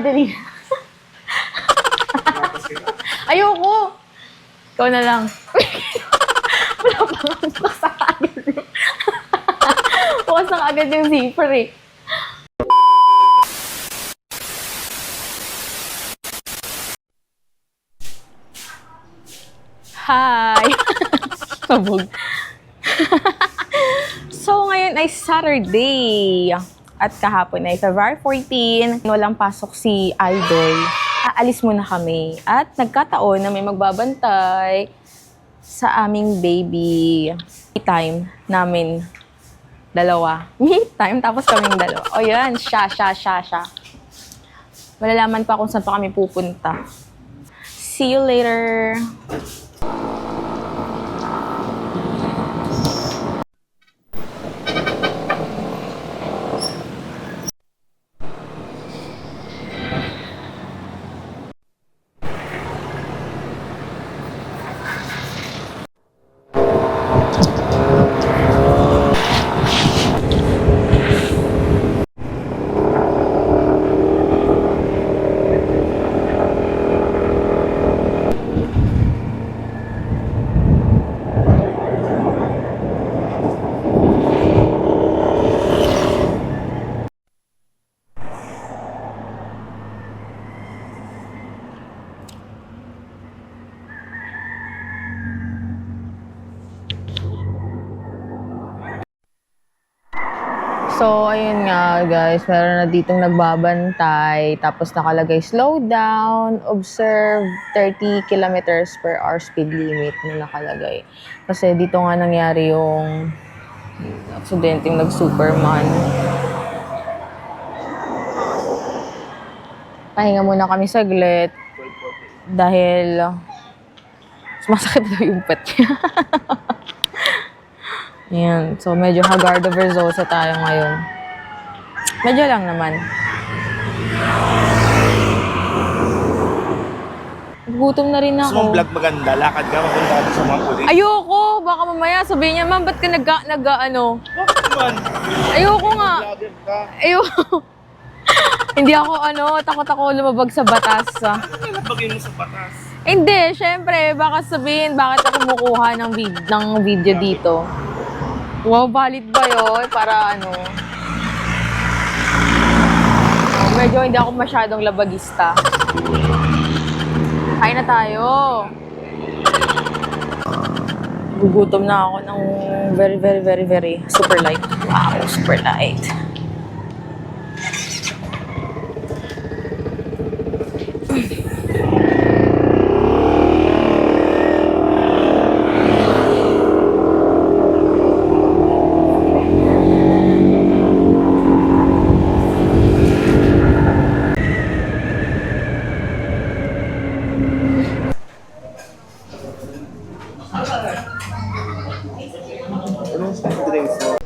dali. Ayoko. Ikaw na lang. Wala pa nga. Bukas na agad. Bukas na agad yung zipper eh. Hi! Kabog. So, ngayon ay Saturday. At kahapon ay February 14. Walang pasok si Idol. Aalis muna kami. At nagkataon na may magbabantay sa aming baby. Me time namin. Dalawa. Me time, tapos kaming dalawa. O yan, siya. Malalaman pa kung saan pa kami pupunta. See you later! So, ayun nga guys, meron na ditong nagbabantay, tapos nakalagay slow down, observe 30 kilometers per hour speed limit na nakalagay. Kasi dito nga nangyari yung aksidenteng nag-Superman. Pahinga muna kami saglit dahil sumasakit daw yung pet niya. Ayan. So, medyo Hagardo Verzosa tayo ngayon. Medyo lang naman. Gutom na rin ako. Gusto mong vlog maganda, lakad ka, mapunta sa mga pulis. Ayoko! Baka mamaya sabihin niya, ma'am, ba't ka nag-ano? Bakit naman? Ayoko nga. Vlogger ka. Ayoko. Hindi ako, takot ako lumabag sa batas. Nabagay mo sa batas. Hindi, syempre, baka sabihin, bakit ako kumukuha ng video dito. Wow, valid ba yun? Para medyo hindi ako masyadong labagista. Kain na tayo. Gugutom na ako ng very super light. Wow, super light. Anong drinks mo?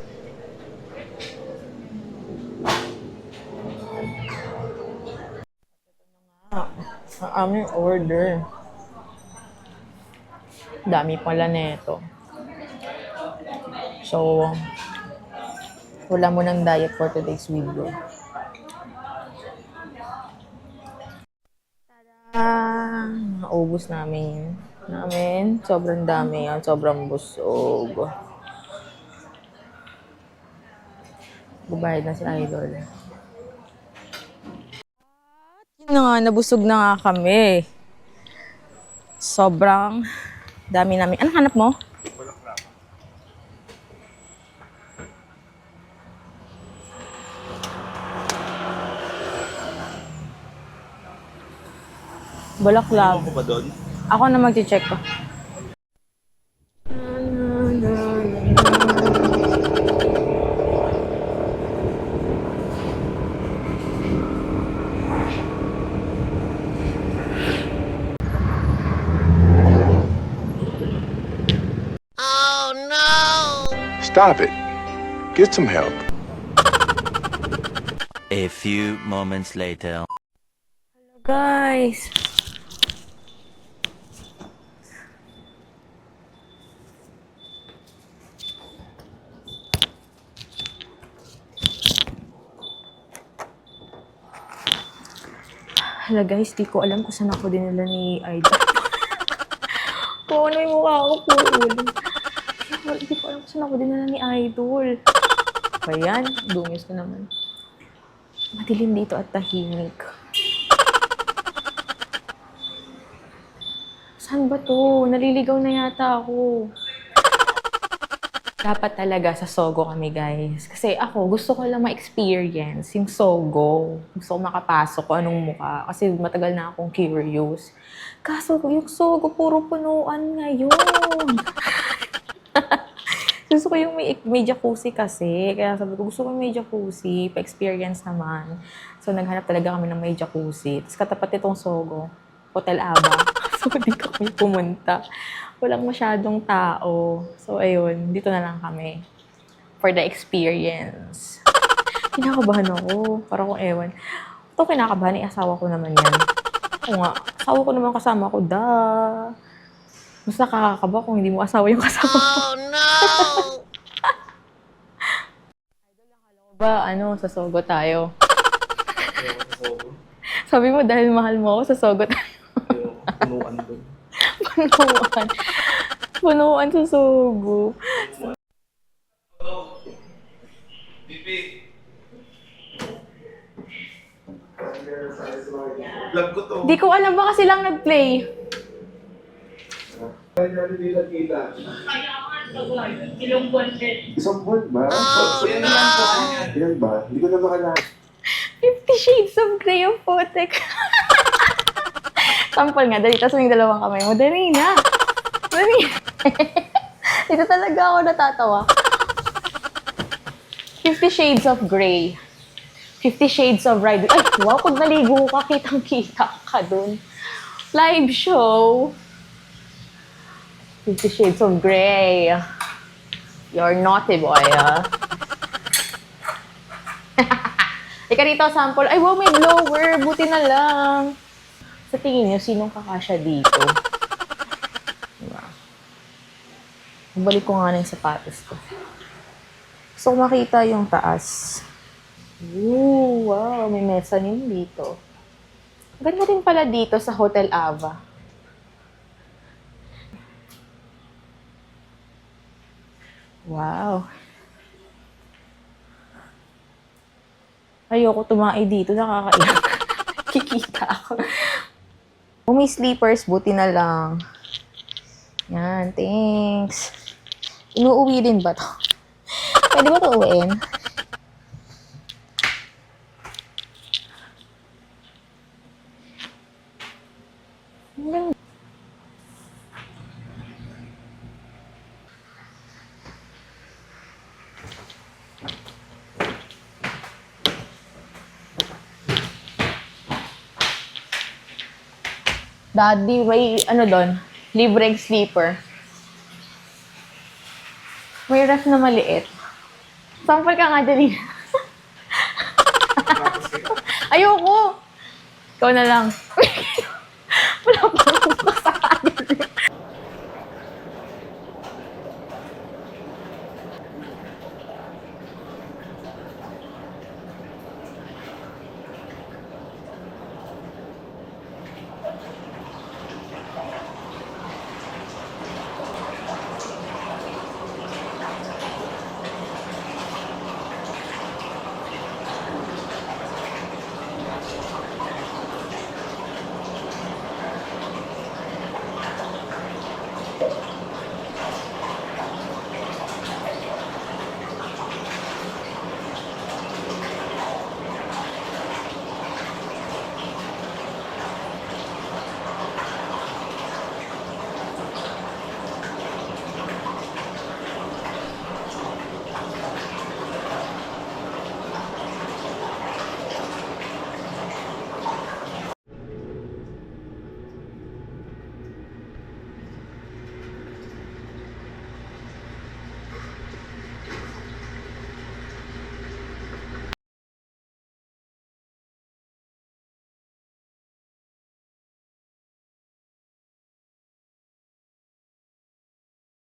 Ang aming order. Dami pala neto. So, wala mo ng diet for today's video. Tada! Naubos namin. Sobrang dami yan. Sobrang busog. Bubayad na si Idol. Yun na nga, nabusog na nga kami. Sobrang dami namin. Anong hanap mo? Bulaklak. Ako ba doon? Ako na mag-check ko. Stop it. Get some help. A few moments later. Guys. Hala guys, di ko alam kung saan ako dinala ni Idol. Kung ano yung mukha ko, puro ulo. Di ko alam kung saan ako dinala ni Idol. Ayan, dungis ko naman. Madilim dito at tahimik. Saan ba to? Naliligaw na yata ako. Dapat talaga sa Sogo kami, guys. Kasi ako, gusto ko lang ma-experience yung Sogo. Gusto ko makapasok kung anong mukha. Kasi matagal na akong curious. Kaso yung Sogo, puro punuan ngayon. Gusto ko yung may jacuzzi kasi. Kaya sabi ko, gusto ko may jacuzzi. Pa-experience naman. So, naghanap talaga kami ng may jacuzzi. Tapos katapat itong Sogo, Hotel Aba. So, di kami pumunta. Walang masyadong tao. So, ayun. Dito na lang kami. For the experience. Kinakabahan ako. Parang kung ewan. Ito kinakabahan, asawa ko naman yan. Oo nga. Asawa ko naman kasama ko. Mas nakakakaba kung hindi mo asawa yung kasama ko. Oh, no! Ba, sa Sogo tayo. Ayoko sa Sogo. Sabi mo, dahil mahal mo ako, sa Sogo tayo. Ayoko, punuan doon. Punuan. Punuan sa Sogo. Pipi! Vlog ko to. Di ko alam, baka silang nag-play. Isang buwan ba? Ilan ba? Hindi ko na makalala. 50 Shades of Grey ang putek. Sample nga, dali. Tapos yung dalawang kamay mo. Dali na. Dali. Ito talaga ako natatawa. 50 Shades of Grey. 50 Shades of Red. Ay, wow, pag naligo ka, kitang-kita ka dun. Live show. 50 Shades of Grey. You're naughty boy, ah. Ika rito, sample. Ay, wow, may blower. Buti na lang. Sa tingin niyo, sinong kakasya dito? Diba? Balik ko nga na yung sapatos ko. So, makita yung taas. Ooh, wow, may mezzanine dito. Ganda rin pala dito sa Hotel Ava. Wow. Ayoko tumae dito, nakakaiyak. Kikita ako. Kung may sleepers, buti na lang. Yan, thanks. Inuuwi din ba to? Pwede ba ito uwiin? Ang ganda. Daddy, may doon? Libreng sleeper. May ref na maliit. Sample ka nga, dali. Ayoko! Ikaw na lang. Wala pa ako.